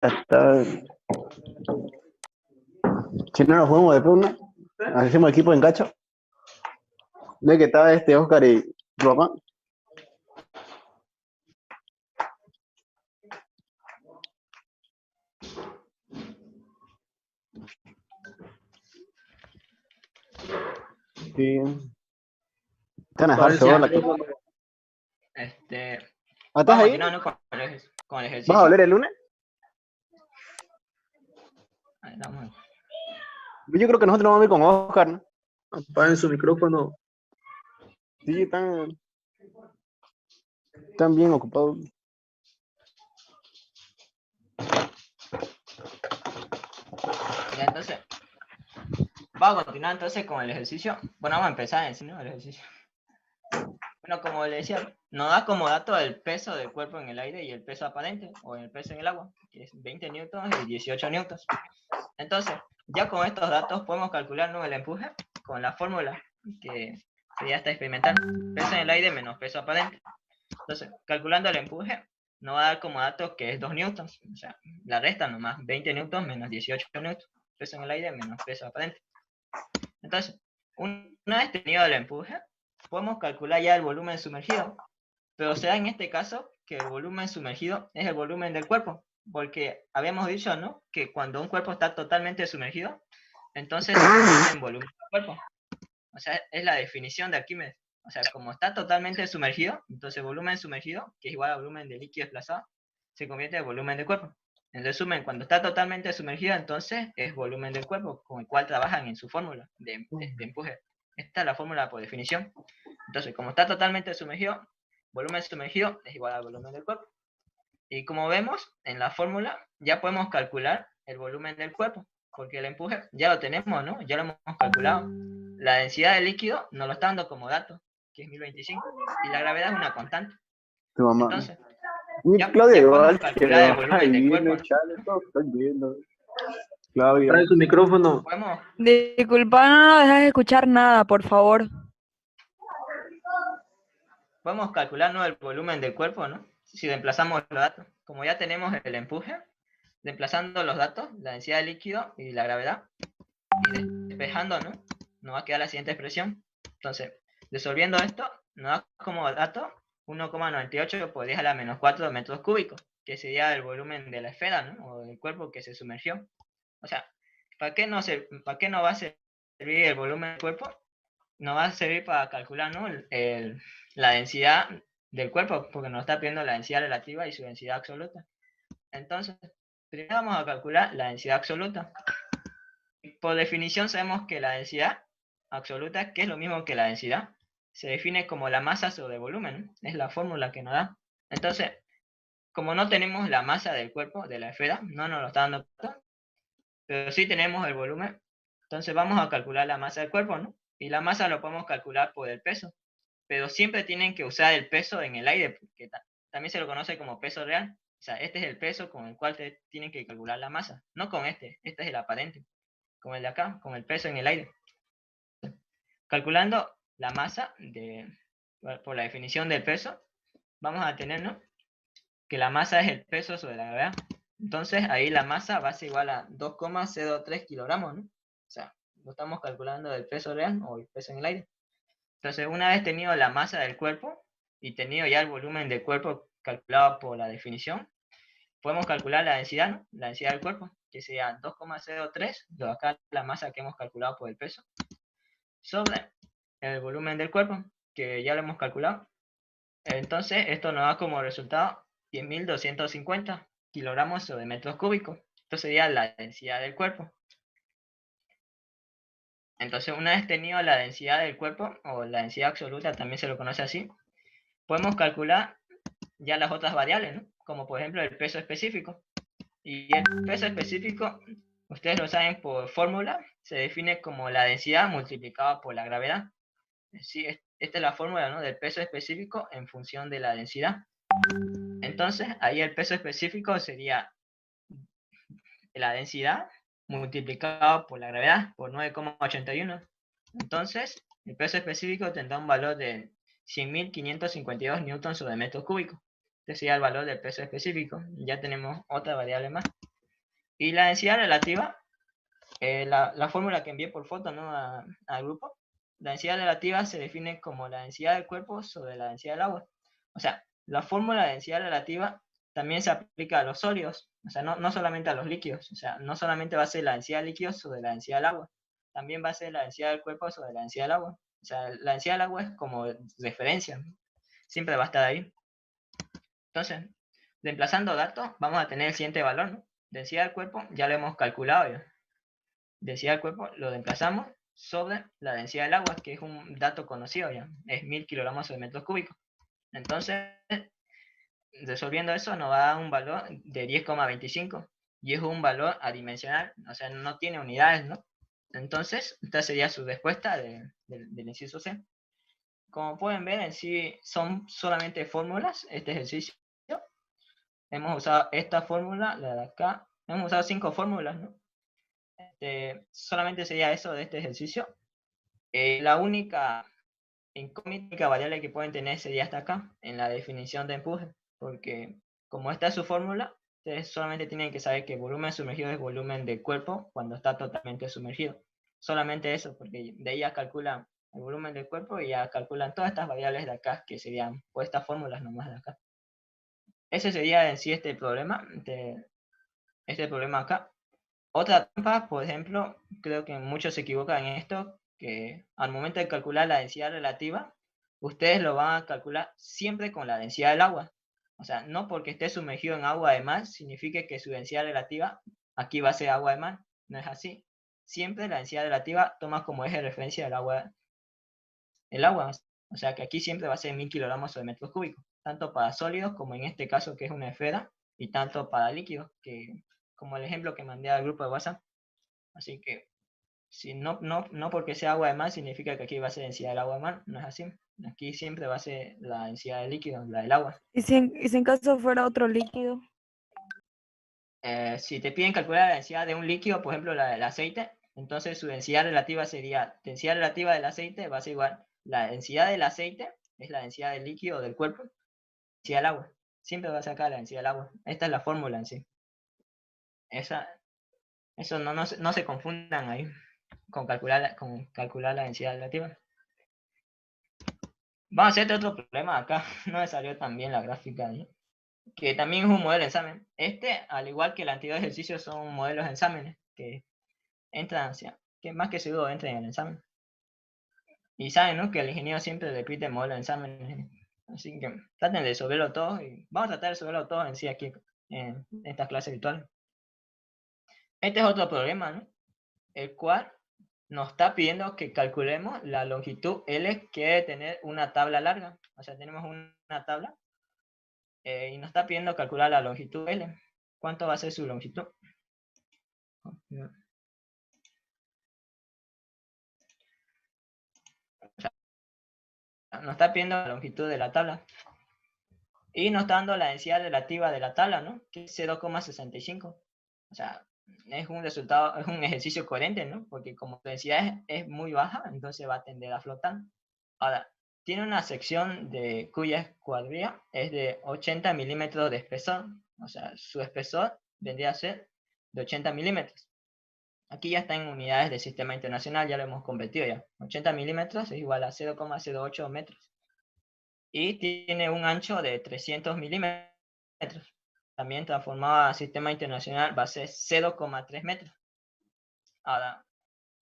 Está... Si no nos jugamos de una, hacemos equipo en cacho. No es que estaba Oscar y Roma. Sí. Están a dejar sola. Vamos continuando con el ejercicio. ¿Vas a volver el lunes? Ahí, vamos. Yo creo que nosotros vamos a ir con Oscar, ¿no? Apaguen su micrófono. Sí, están bien ocupados. Ya, entonces, vamos a continuar entonces con el ejercicio. Bueno, vamos a empezar en sí, ¿no? El ejercicio. Bueno, como les decía, nos da como dato el peso del cuerpo en el aire y el peso aparente, o el peso en el agua, que es 20 newtons y 18 newtons. Entonces, ya con estos datos podemos calcular, ¿no?, el empuje con la fórmula que ya está experimental. Peso en el aire menos peso aparente. Entonces, calculando el empuje, nos va a dar como dato que es 2 newtons. O sea, la resta nomás, 20 newtons menos 18 newtons. Peso en el aire menos peso aparente. Entonces, una vez tenido el empuje, podemos calcular ya el volumen sumergido. Pero se da en este caso que el volumen sumergido es el volumen del cuerpo. Porque habíamos dicho, ¿no?, que cuando un cuerpo está totalmente sumergido, entonces se convierte en volumen del cuerpo. O sea, es la definición de Arquímedes. O sea, como está totalmente sumergido, entonces volumen sumergido, que es igual a volumen de líquido desplazado, se convierte en volumen del cuerpo. En resumen, cuando está totalmente sumergido, entonces es volumen del cuerpo, con el cual trabajan en su fórmula de empuje. Esta es la fórmula por definición. Entonces, como está totalmente sumergido, volumen sumergido es igual al volumen del cuerpo. Y como vemos en la fórmula, ya podemos calcular el volumen del cuerpo, porque el empuje ya lo tenemos, ¿no? Ya lo hemos calculado. La densidad del líquido nos lo está dando como dato, que es 1025, y la gravedad es una constante. Tu mamá. Entonces, ya Claudia, podemos calcular el volumen del cuerpo, ¿no? Claudia. Trae su micrófono. Disculpa, no nos dejas escuchar nada, por favor. Podemos calcular, ¿no?, el volumen del cuerpo, ¿no? Si reemplazamos los datos. Como ya tenemos el empuje, reemplazando los datos, la densidad del líquido y la gravedad, y despejando, ¿no?, nos va a quedar la siguiente expresión. Entonces, resolviendo esto, nos da como dato 1,98 por 10 a la menos 4 metros cúbicos, que sería el volumen de la esfera, ¿no?, o del cuerpo que se sumergió. O sea, ¿para qué no va a servir el volumen del cuerpo? Nos va a servir para calcular, ¿no?, la densidad del cuerpo, porque nos está pidiendo la densidad relativa y su densidad absoluta. Entonces, primero vamos a calcular la densidad absoluta. Por definición sabemos que la densidad absoluta, que es lo mismo que la densidad, se define como la masa sobre volumen, ¿no? Es la fórmula que nos da. Entonces, como no tenemos la masa del cuerpo, de la esfera, no nos lo está dando, pero sí tenemos el volumen, entonces vamos a calcular la masa del cuerpo, ¿no? Y la masa lo podemos calcular por el peso, pero siempre tienen que usar el peso en el aire, porque también se lo conoce como peso real. O sea, este es el peso con el cual tienen que calcular la masa, no con este es el aparente, con el de acá, con el peso en el aire. Calculando la masa por la definición del peso, vamos a tener, ¿no?, que la masa es el peso sobre la gravedad. Entonces ahí la masa va a ser igual a 2,03 kilogramos, ¿no? O sea, lo estamos calculando del peso real o el peso en el aire. Entonces, una vez tenido la masa del cuerpo y tenido ya el volumen del cuerpo calculado por la definición, podemos calcular la densidad, ¿no?, la densidad del cuerpo, que sería 2,03, de acá la masa que hemos calculado por el peso, sobre el volumen del cuerpo, que ya lo hemos calculado. Entonces, esto nos da como resultado 10.250 kilogramos sobre metros cúbicos. Esto sería la densidad del cuerpo. Entonces, una vez tenido la densidad del cuerpo, o la densidad absoluta, también se lo conoce así, podemos calcular ya las otras variables, ¿no?, como por ejemplo el peso específico. Y el peso específico, ustedes lo saben por fórmula, se define como la densidad multiplicada por la gravedad. Sí, esta es la fórmula, ¿no?, del peso específico en función de la densidad. Entonces, ahí el peso específico sería la densidad multiplicado por la gravedad, por 9,81. Entonces, el peso específico tendrá un valor de 100.552 newtons sobre metro cúbico. Este sería el valor del peso específico. Ya tenemos otra variable más. Y la densidad relativa, la fórmula que envié por foto, ¿no? al grupo, la densidad relativa se define como la densidad del cuerpo sobre la densidad del agua. O sea, la fórmula de densidad relativa también se aplica a los sólidos, o sea, no solamente a los líquidos, o sea, no solamente va a ser la densidad de líquidos sobre la densidad del agua, también va a ser la densidad del cuerpo sobre la densidad del agua. O sea, la densidad del agua es como referencia, ¿no? Siempre va a estar ahí. Entonces, reemplazando datos, vamos a tener el siguiente valor, ¿no? Densidad del cuerpo, ya lo hemos calculado ya. Densidad del cuerpo lo reemplazamos sobre la densidad del agua, que es un dato conocido ya, es 1000 kilogramos sobre metros cúbicos. Entonces, resolviendo eso nos va a dar un valor de 10,25 y es un valor adimensional, o sea, no tiene unidades, ¿no? Entonces, esta sería su respuesta del inciso C. Como pueden ver, en sí son solamente fórmulas, este ejercicio. Hemos usado esta fórmula, la de acá, hemos usado 5 fórmulas, ¿no? Solamente sería eso de este ejercicio. La única incógnita variable que pueden tener sería hasta acá, en la definición de empuje, porque como esta es su fórmula, ustedes solamente tienen que saber que volumen sumergido es volumen del cuerpo cuando está totalmente sumergido. Solamente eso, porque de ahí ya calculan el volumen del cuerpo y ya calculan todas estas variables de acá, que serían pues estas fórmulas nomás de acá. Ese sería en sí este problema acá. Otra trampa, por ejemplo, creo que muchos se equivocan en esto, que al momento de calcular la densidad relativa, ustedes lo van a calcular siempre con la densidad del agua. O sea, no porque esté sumergido en agua de mar, significa que su densidad relativa aquí va a ser agua de mar. No es así. Siempre la densidad relativa toma como eje de referencia el agua. O sea, que aquí siempre va a ser 1000 kilogramos sobre metros cúbicos, tanto para sólidos como en este caso que es una esfera, y tanto para líquidos, que como el ejemplo que mandé al grupo de WhatsApp. Así que si no porque sea agua de mar significa que aquí va a ser densidad del agua de mar, no es así. Aquí siempre va a ser la densidad del líquido, la del agua. Y si en caso fuera otro líquido? Si te piden calcular la densidad de un líquido, por ejemplo la del aceite, entonces su densidad relativa sería, densidad relativa del aceite va a ser igual, la densidad del aceite es la densidad del líquido del cuerpo, densidad del agua. Siempre va a sacar la densidad del agua. Esta es la fórmula en sí. Eso no se confundan ahí con calcular la densidad relativa. Vamos a hacer otro problema acá. No me salió tan bien la gráfica ahí. Que también es un modelo de examen. Al igual que el anterior ejercicio, son modelos de exámenes que entran, o sea, que más que seguro entran en el examen. Y saben, ¿no? Que el ingeniero siempre repite el modelo de exámenes. Así que traten de resolverlo todo y vamos a tratar de resolverlo todo en sí aquí en esta clase virtual. Este es otro problema, ¿no? El cual nos está pidiendo que calculemos la longitud L que debe tener una tabla larga. O sea, tenemos una tabla y nos está pidiendo calcular la longitud L. ¿Cuánto va a ser su longitud? Nos está pidiendo la longitud de la tabla. Y nos está dando la densidad relativa de la tabla, ¿no? Que es 0,65. O sea, es un resultado, es un ejercicio coherente, ¿no? Porque como la densidad es muy baja, entonces va a tender a flotar. Ahora, tiene una sección cuya escuadrilla es de 80 milímetros de espesor. O sea, su espesor vendría a ser de 80 milímetros. Aquí ya está en unidades del sistema internacional, ya lo hemos convertido ya. 80 milímetros es igual a 0,08 metros. Y tiene un ancho de 300 milímetros. También transformado a sistema internacional va a ser 0,3 metros. Ahora,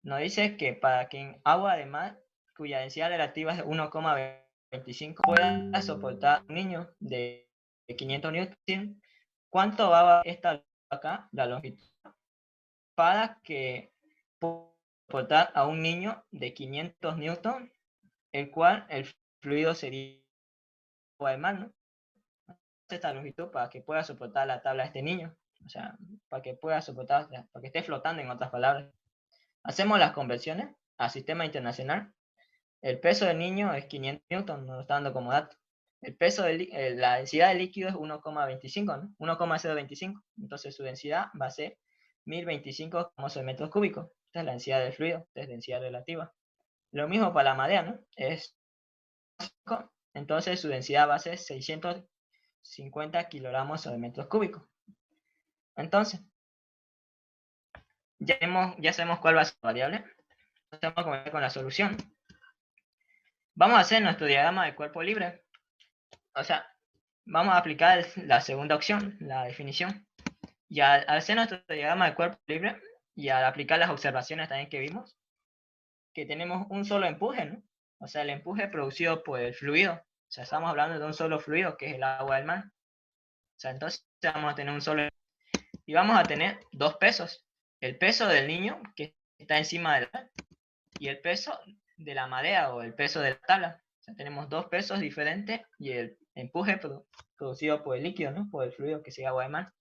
nos dice que para que en agua de mar, cuya densidad relativa es 1,25, pueda soportar un niño de 500 newton, ¿cuánto va a esta acá, la longitud? Para que pueda soportar a un niño de 500 newton, el cual el fluido sería agua de mar, ¿no? Esta longitud para que pueda soportar la tabla de este niño, o sea, para que pueda soportar, para que esté flotando, en otras palabras. Hacemos las conversiones al sistema internacional. El peso del niño es 500 newton, nos está dando como dato. El peso la densidad del líquido es 1,25, ¿no? 1,025. Entonces su densidad va a ser 1025 metros cúbicos. Esta es la densidad del fluido, esta es densidad relativa. Lo mismo para la marea, ¿no? Entonces su densidad va a ser 650 kilogramos sobre metros cúbicos. Entonces, ya sabemos cuál va a ser la variable. Vamos a comenzar con la solución. Vamos a hacer nuestro diagrama de cuerpo libre. O sea, vamos a aplicar la segunda opción, la definición. Y al hacer nuestro diagrama de cuerpo libre, y al aplicar las observaciones también que vimos, que tenemos un solo empuje, ¿no? O sea, el empuje producido por el fluido. O sea, estamos hablando de un solo fluido, que es el agua del mar. O sea, entonces vamos a tener un solo... Y vamos a tener dos pesos. El peso del niño, que está encima de la... y el peso de la marea o el peso de la tabla. O sea, tenemos dos pesos diferentes y el empuje producido por el líquido, ¿no? Por el fluido, que sería agua de mar.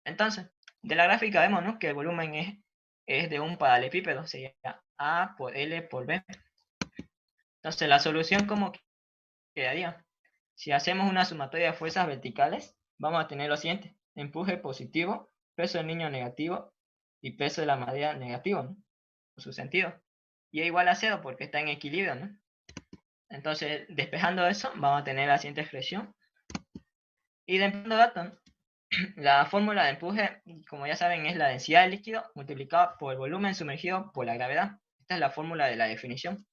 Entonces, de la gráfica vemos, ¿no?, que el volumen es de un paralelepípedo, sería A por L por B. Entonces, la solución, ¿cómo quedaría? Si hacemos una sumatoria de fuerzas verticales, vamos a tener lo siguiente: empuje positivo, peso del niño negativo y peso de la madera negativo, ¿no?, por su sentido. Y es igual a 0 porque está en equilibrio, ¿no? Entonces, despejando eso, vamos a tener la siguiente expresión. Y despejando datos, ¿no? La fórmula de empuje, como ya saben, es la densidad del líquido multiplicada por el volumen sumergido por la gravedad. Esta es la fórmula de la definición.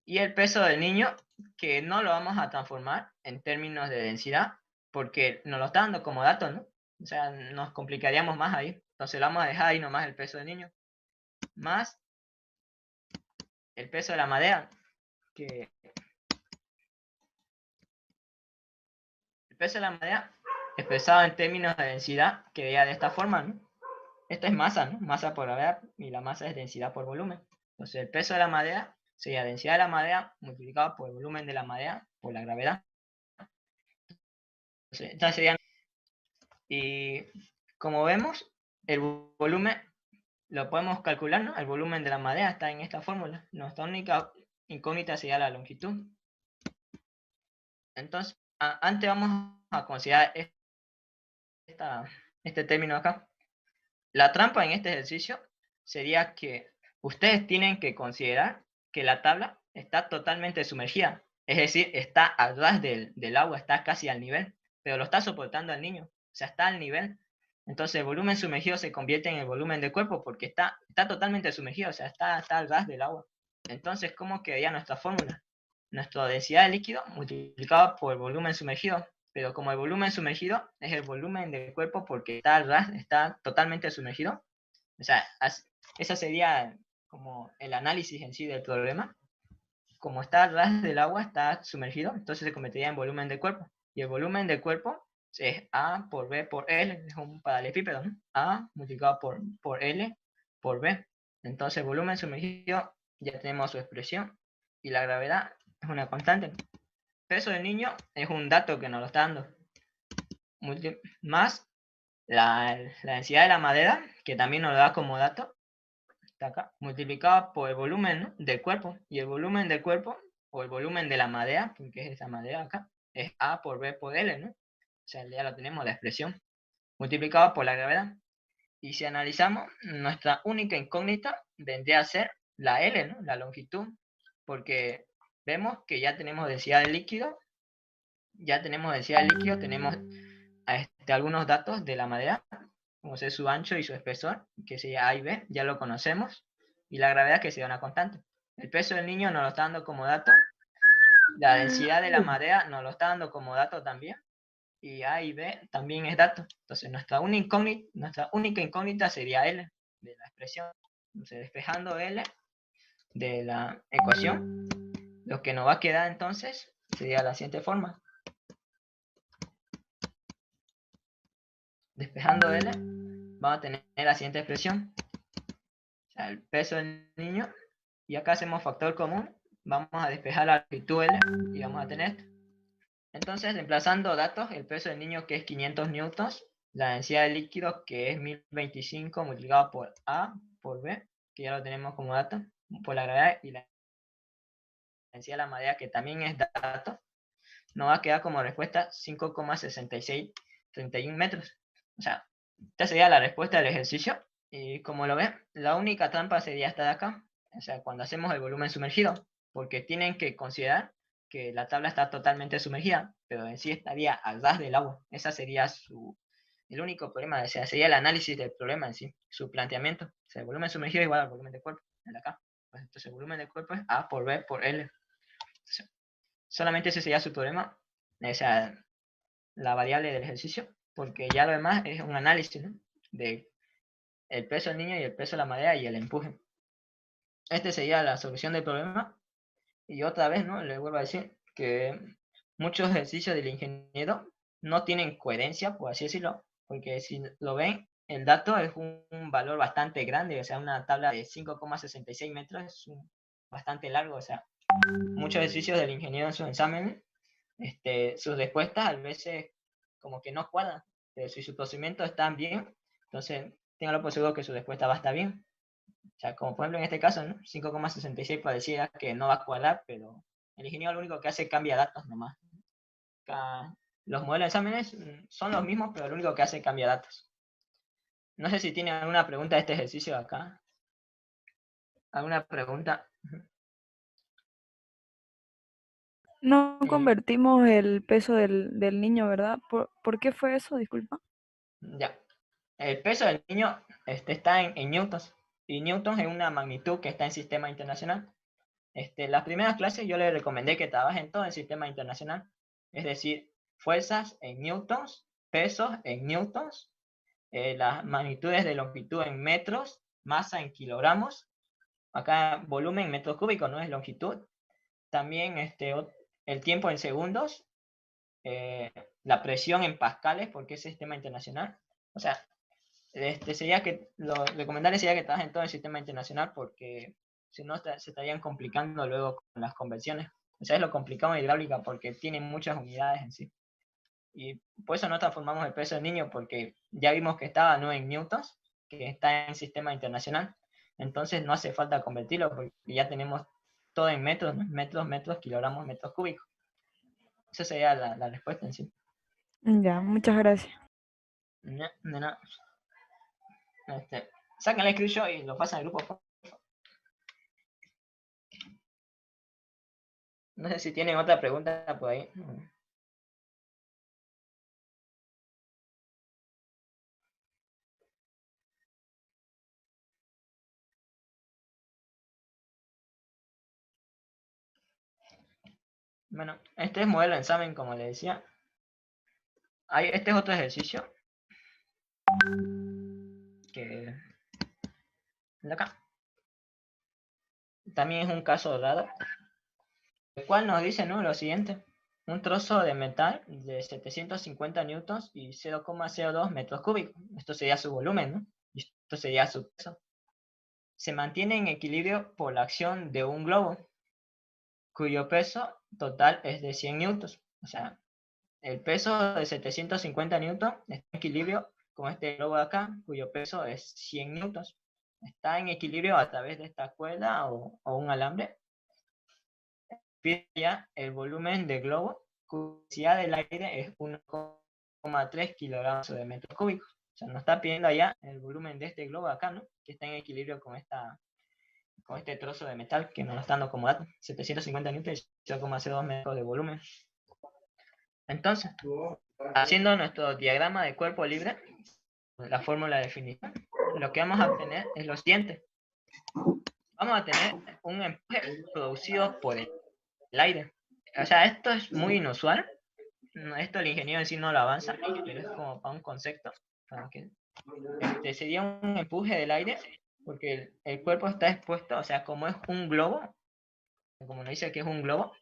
Y el peso del niño, que no lo vamos a transformar en términos de densidad, porque nos lo está dando como dato, ¿no? O sea, nos complicaríamos más ahí. Entonces lo vamos a dejar ahí nomás, el peso del niño, más el peso de la madera, que el peso de la madera expresado en términos de densidad quedaría de esta forma, ¿no? Esta es masa, ¿no? Masa por gravedad, y la masa es densidad por volumen. Entonces el peso de la madera sería densidad de la madera multiplicado por el volumen de la madera por la gravedad. Entonces, estas serían... Y como vemos, el volumen lo podemos calcular, ¿no? El volumen de la madera está en esta fórmula. Nuestra única incógnita sería la longitud. Entonces, antes vamos a considerar este término acá. La trampa en este ejercicio sería que ustedes tienen que considerar que la tabla está totalmente sumergida. Es decir, está a ras del agua, está casi al nivel, pero lo está soportando el niño. O sea, está al nivel. Entonces el volumen sumergido se convierte en el volumen del cuerpo porque está totalmente sumergido, o sea, está al ras del agua. Entonces, ¿cómo quedaría nuestra fórmula? Nuestra densidad de líquido multiplicado por el volumen sumergido. Pero como el volumen sumergido es el volumen del cuerpo porque está al ras, está totalmente sumergido. O sea, ese sería como el análisis en sí del problema. Como está al ras del agua, está sumergido, entonces se convertiría en volumen del cuerpo. Y el volumen del cuerpo es A por B por L, es un paralelepípedo, ¿no? A multiplicado por L por B. Entonces, volumen sumergido, ya tenemos su expresión. Y la gravedad es una constante. Peso del niño es un dato que nos lo está dando. Más la densidad de la madera, que también nos lo da como dato, está acá, multiplicado por el volumen, ¿no?, del cuerpo. Y el volumen del cuerpo, o el volumen de la madera, porque es esa madera acá, es A por B por L, ¿no? O sea, ya lo tenemos, la expresión, multiplicado por la gravedad. Y si analizamos, nuestra única incógnita vendría a ser la L, ¿no?, la longitud, porque vemos que ya tenemos densidad de líquido, tenemos algunos datos de la madera, como ser su ancho y su espesor, que sería A y B, ya lo conocemos, y la gravedad, que sería una constante. El peso del niño nos lo está dando como dato, la densidad de la madera nos lo está dando como dato también, y A y B también es dato. Entonces nuestra única incógnita sería L, de la expresión. Entonces, despejando L de la ecuación, lo que nos va a quedar entonces sería la siguiente forma. Despejando L, vamos a tener la siguiente expresión. O sea, el peso del niño, y acá hacemos factor común, vamos a despejar la longitud L y vamos a tener esto. Entonces, reemplazando datos, el peso del niño, que es 500 newtons, la densidad de líquido, que es 1025 multiplicado por A por B, que ya lo tenemos como dato, por la gravedad, y la densidad de la madera, que también es dato, nos va a quedar como respuesta 5,6631 metros. O sea, esta sería la respuesta del ejercicio. Y como lo ven, la única trampa sería esta de acá. O sea, cuando hacemos el volumen sumergido, porque tienen que considerar que la tabla está totalmente sumergida, pero en sí estaría al ras del agua. Esa sería el único problema, o sea, sería el análisis del problema en sí, su planteamiento. O sea, el volumen sumergido es igual al volumen del cuerpo, el de acá. Pues entonces el volumen del cuerpo es A por B por L. Entonces, solamente ese sería su problema, o sea, la variable del ejercicio, porque ya lo demás es un análisis, ¿no? De el peso del niño y el peso de la madera y el empuje. Este sería la solución del problema. Y otra vez, ¿no? Le vuelvo a decir que muchos ejercicios del ingeniero no tienen coherencia, por así decirlo, porque si lo ven, el dato es un valor bastante grande, o sea, una tabla de 5,66 metros es bastante largo, o sea, muchos ejercicios del ingeniero en sus exámenes, sus respuestas a veces como que no cuadran, pero si sus procedimientos están bien, entonces téngalo por seguro que su respuesta va a estar bien. O sea, como por ejemplo en este caso, ¿no? 5,66 parecía que no va a cuadrar, pero el ingeniero lo único que hace es cambia datos nomás. Los modelos de exámenes son los mismos, pero lo único que hace es cambia datos. No sé si tienen alguna pregunta de este ejercicio de acá. ¿Alguna pregunta? No convertimos el peso del niño, ¿verdad? ¿Por qué fue eso? Disculpa. Ya. El peso del niño está en newtons. Y newtons es una magnitud que está en sistema internacional. Las primeras clases yo les recomendé que trabajen todo el sistema internacional. Es decir, fuerzas en newtons, pesos en newtons, las magnitudes de longitud en metros, masa en kilogramos, acá volumen en metros cúbicos, no es longitud. También el tiempo en segundos, la presión en pascales, porque es sistema internacional. O sea, lo recomendable sería que trabajen todo el sistema internacional porque si no se estarían complicando luego con las conversiones. O sea, es lo complicado en hidráulica porque tiene muchas unidades en sí. Y por eso no transformamos el peso del niño porque ya vimos que estaba no en newtons, que está en sistema internacional. Entonces no hace falta convertirlo porque ya tenemos todo en metros, ¿no? Metros, kilogramos, metros cúbicos. Esa sería la respuesta en sí. Ya, muchas gracias. No, no, no. Sacan el screenshot y lo pasan al grupo. No sé si tienen otra pregunta por ahí. Bueno, este es modelo de examen, como les decía. Este es otro ejercicio. Que de acá. También es un caso dado. El cual nos dice, ¿no? Lo siguiente. Un trozo de metal de 750 newtons y 0,02 metros cúbicos. Esto sería su volumen, ¿no? Y esto sería su peso. Se mantiene en equilibrio por la acción de un globo, cuyo peso total es de 100 newtons. O sea, el peso de 750 newtons está en equilibrio con este globo de acá, cuyo peso es 100 newtons. Está en equilibrio a través de esta cuerda o un alambre. Pide ya el volumen del globo, cuya densidad del aire es 1,3 kilogramos de metros cúbicos. O sea, nos está pidiendo allá el volumen de este globo acá, ¿no? Que está en equilibrio con este trozo de metal que nos lo están dando como dato. 750 newtons y 0,02 metros de volumen. Entonces, haciendo nuestro diagrama de cuerpo libre, la fórmula de definición, lo que vamos a obtener es lo siguiente. Vamos a tener un empuje producido por el aire. O sea, esto es muy inusual. Esto el ingeniero en sí no lo avanza, pero es como para un concepto. Para que, sería un empuje del aire, porque el cuerpo está expuesto, o sea, como es un globo, como nos dice que es un globo,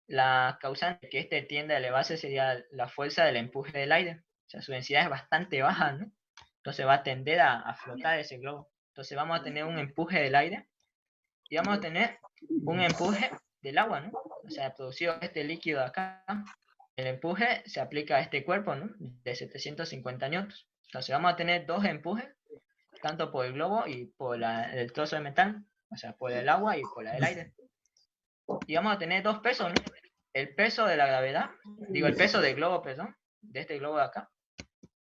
la causante que tiende a elevarse sería la fuerza del empuje del aire. O sea, su densidad es bastante baja, ¿no? Entonces va a tender a flotar ese globo. Entonces vamos a tener un empuje del aire y vamos a tener un empuje del agua, ¿no? O sea, producido este líquido acá, el empuje se aplica a este cuerpo, ¿no? De 750 newtons. Entonces vamos a tener dos empujes, tanto por el globo y por el trozo de metal, o sea, por el agua y por la del aire. Y vamos a tener dos pesos, ¿no? El peso de la gravedad, el peso del globo, perdón, de este globo de acá,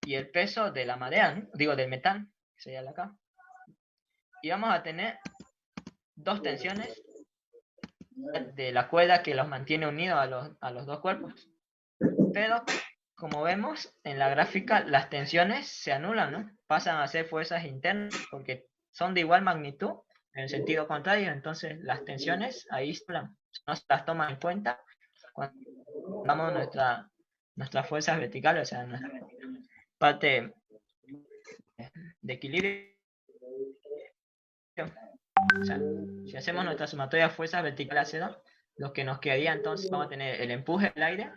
y el peso de la madera, ¿no? Del metal, que sería de acá. Y vamos a tener dos tensiones de la cuerda que los mantiene unidos a los dos cuerpos. Pero como vemos en la gráfica, las tensiones se anulan, ¿no? Pasan a ser fuerzas internas porque son de igual magnitud en el sentido contrario. Entonces, las tensiones ahí no se las toman en cuenta cuando damos nuestras fuerzas verticales, o sea, nuestra parte de equilibrio. O sea, si hacemos nuestra sumatoria de fuerzas verticales a cero, lo que nos quedaría entonces, vamos a tener el empuje del aire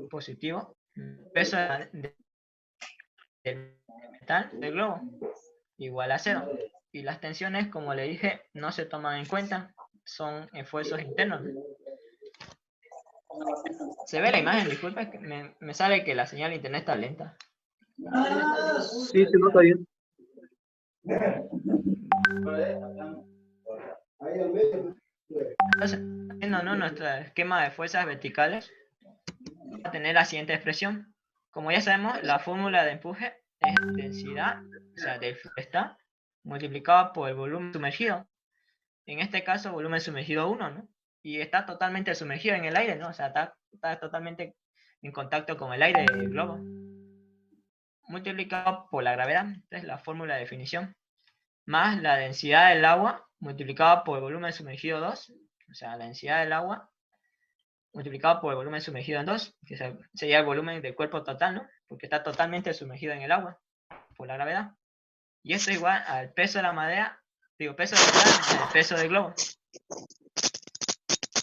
positivo, peso del metal del globo igual a cero. Y las tensiones, como le dije, no se toman en cuenta, son esfuerzos internos. Se ve la imagen, disculpe, que me sale que la señal de internet está lenta. Sí, se nota bien. Entonces, haciendo, ¿no?, nuestro esquema de fuerzas verticales, va a tener la siguiente expresión. Como ya sabemos, la fórmula de empuje es densidad, o sea, del floresta, multiplicado por el volumen sumergido. En este caso, volumen sumergido 1, ¿no? Y está totalmente sumergido en el aire, ¿no? O sea, está totalmente en contacto con el aire del globo. Multiplicado por la gravedad, esta es la fórmula de definición. Más la densidad del agua multiplicado por el volumen sumergido 2, o sea, la densidad del agua multiplicado por el volumen sumergido en 2, que sería el volumen del cuerpo total, ¿no? Porque está totalmente sumergido en el agua por la gravedad. Y esto es igual al peso de la madera, peso de metal, el peso del globo.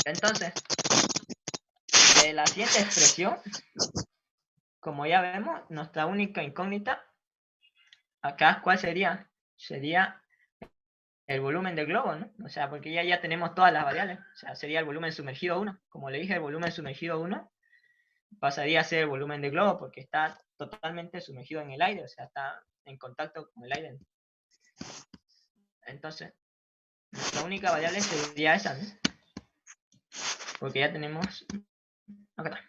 Entonces, de la siguiente expresión, como ya vemos, nuestra única incógnita acá, ¿cuál sería? Sería el volumen del globo, ¿no? O sea, porque ya tenemos todas las variables. O sea, sería el volumen sumergido 1. Como le dije, el volumen sumergido 1 pasaría a ser el volumen del globo porque está totalmente sumergido en el aire, o sea, está en contacto con el aire. Entonces, nuestra única variable sería esa, ¿no? Porque ya tenemos... Acá está.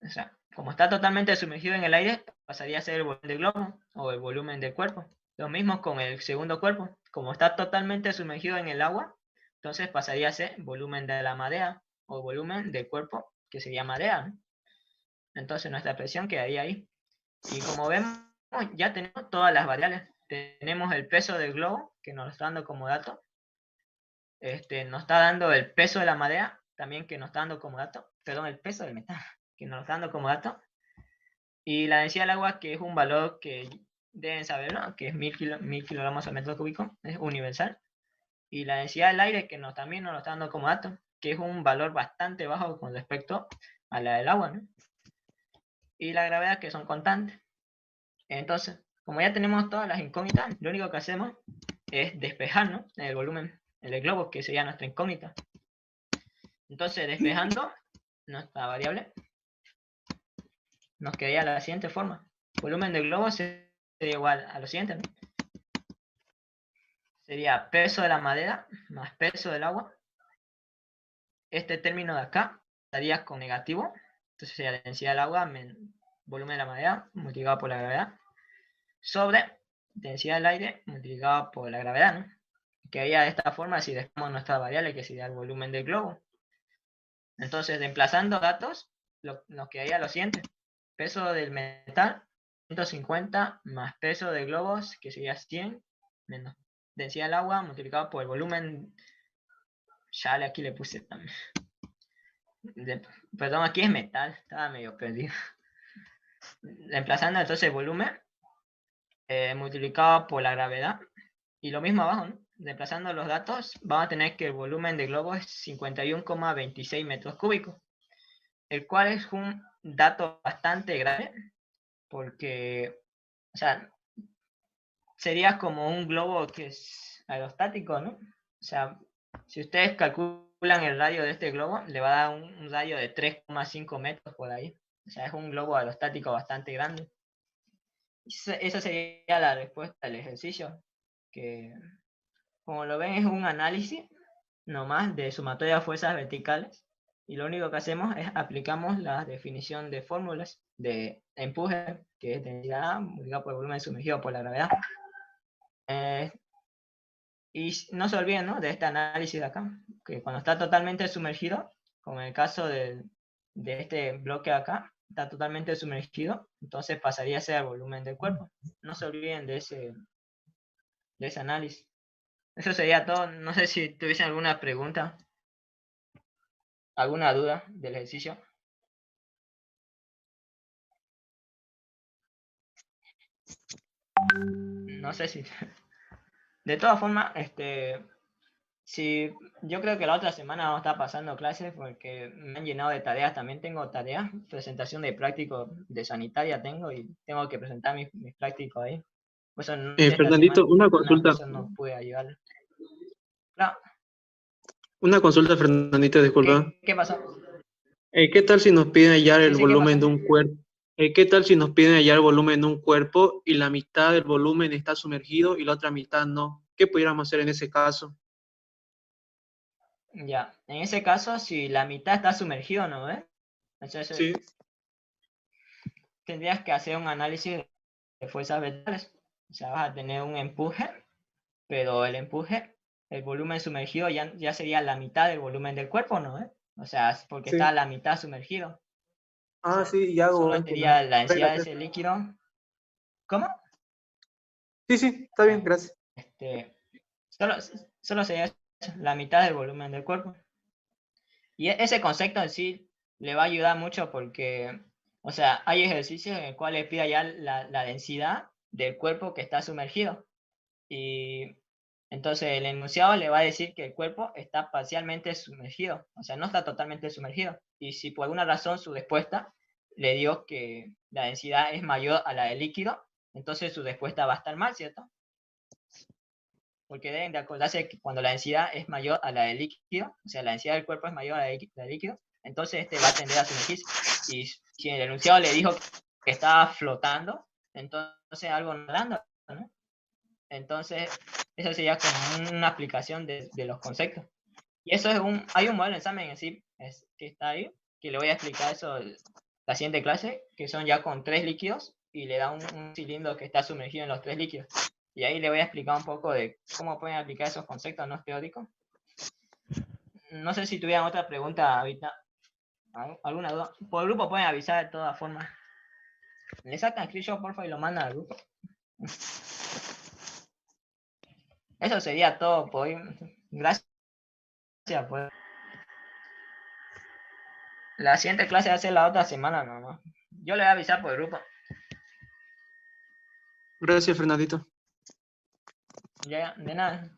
O sea, como está totalmente sumergido en el aire, pasaría a ser el volumen del globo o el volumen del cuerpo. Lo mismo con el segundo cuerpo. Como está totalmente sumergido en el agua, entonces pasaría a ser volumen de la marea o volumen del cuerpo, que sería marea, ¿no? Entonces nuestra presión quedaría ahí. Y como vemos, ya tenemos todas las variables. Tenemos el peso del globo, que nos está dando como dato. Nos está dando el peso de la marea, también que nos está dando como dato. Perdón, el peso del metal, que nos está dando como dato. Y la densidad del agua, que es un valor que deben saber, ¿no?, que es 1000 kilogramos al metro cúbico, es universal. Y la densidad del aire, que también nos lo está dando como dato, que es un valor bastante bajo con respecto a la del agua, ¿no? Y la gravedad, que son constantes. Entonces, como ya tenemos todas las incógnitas, lo único que hacemos es despejar, ¿no?, el volumen, el globo, que sería nuestra incógnita. Entonces, despejando nuestra variable, nos quedaría la siguiente forma. Volumen del globo sería igual a lo siguiente, ¿no? Sería peso de la madera más peso del agua. Este término de acá estaría con negativo. Entonces sería densidad del agua menos volumen de la madera multiplicado por la gravedad sobre densidad del aire multiplicado por la gravedad, ¿no? Quedaría de esta forma si dejamos nuestra variable, que sería el volumen del globo. Entonces, reemplazando datos, nos quedaría lo siguiente. Peso del metal, 150 más peso del globo, que sería 100, menos densidad del agua multiplicado por el volumen. Ya aquí le puse también. Perdón, aquí es metal, estaba medio perdido. Reemplazando entonces el volumen multiplicado por la gravedad. Y lo mismo abajo, ¿no? Reemplazando los datos, vamos a tener que el volumen del globo es 51,26 metros cúbicos, el cual es un dato bastante grave, porque, o sea, sería como un globo que es aerostático, ¿no? O sea, si ustedes calculan el radio de este globo, le va a dar un radio de 3,5 metros por ahí. O sea, es un globo aerostático bastante grande. Esa sería la respuesta del ejercicio, que como lo ven es un análisis nomás de sumatoria de fuerzas verticales, y lo único que hacemos es aplicamos la definición de fórmulas de empuje, que es densidad multiplicado por el volumen sumergido por la gravedad. Y no se olviden, ¿no?, de este análisis de acá, que cuando está totalmente sumergido, como en el caso del de este bloque acá está totalmente sumergido, entonces pasaría a ser el volumen del cuerpo. No se olviden de ese análisis. Eso sería todo. No sé si tuviesen alguna pregunta, alguna duda del ejercicio. No sé si... De todas formas, si yo creo que la otra semana vamos a estar pasando clases porque me han llenado de tareas. También tengo tareas, presentación de práctico de sanitaria tengo y tengo que presentar mis prácticos ahí. Por eso esta Fernandito, una semana, por consulta. eso no pude ayudar. Claro. Una consulta, Fernandito, disculpa. ¿Qué pasó? ¿Qué tal si nos piden hallar Sí, el sí, ¿qué volumen de pasó? un cuerpo? ¿Qué tal si nos piden hallar el volumen de un cuerpo y la mitad del volumen está sumergido y la otra mitad no? ¿Qué pudiéramos hacer en ese caso? Ya, en ese caso, si la mitad está sumergido, ¿no ves? Entonces, Sí, tendrías que hacer un análisis de fuerzas vectores. O sea, vas a tener un empuje, pero el empuje, el volumen sumergido ya sería la mitad del volumen del cuerpo, ¿no ves? O sea, porque sí. está la mitad sumergido. Ah, sí, y hago Solo esto. sería la densidad de Gracias. ese líquido. ¿Cómo? Sí, sí, está bien, gracias. Solo, solo sería eso, la mitad del volumen del cuerpo. Y ese concepto en sí le va a ayudar mucho porque, o sea, hay ejercicios en los cuales pide ya la densidad del cuerpo que está sumergido. Y entonces el enunciado le va a decir que el cuerpo está parcialmente sumergido, o sea, no está totalmente sumergido. Y si por alguna razón su respuesta le dio que la densidad es mayor a la del líquido, entonces su respuesta va a estar mal, ¿cierto? Porque deben de acordarse que cuando la densidad es mayor a la del líquido, o sea, la densidad del cuerpo es mayor a la del líquido, entonces va a tender a sumergirse. Y si el enunciado le dijo que estaba flotando, entonces algo nadando, ¿no? Entonces, eso sería como una aplicación de los conceptos. Y eso hay un modelo de examen en sí que está ahí, que le voy a explicar eso la siguiente clase, que son ya con 3 líquidos y le da un cilindro que está sumergido en los 3 líquidos. Y ahí le voy a explicar un poco de cómo pueden aplicar esos conceptos no teóricos. No sé si tuvieran otra pregunta ahorita, alguna duda. Por el grupo pueden avisar de todas formas. Le sacan screenshot, porfa, y lo mandan al grupo. Eso sería todo por hoy. Gracias por... La siguiente clase va a ser la otra semana nomás. Yo le voy a avisar por el grupo. Gracias, Fernandito. Ya, de nada.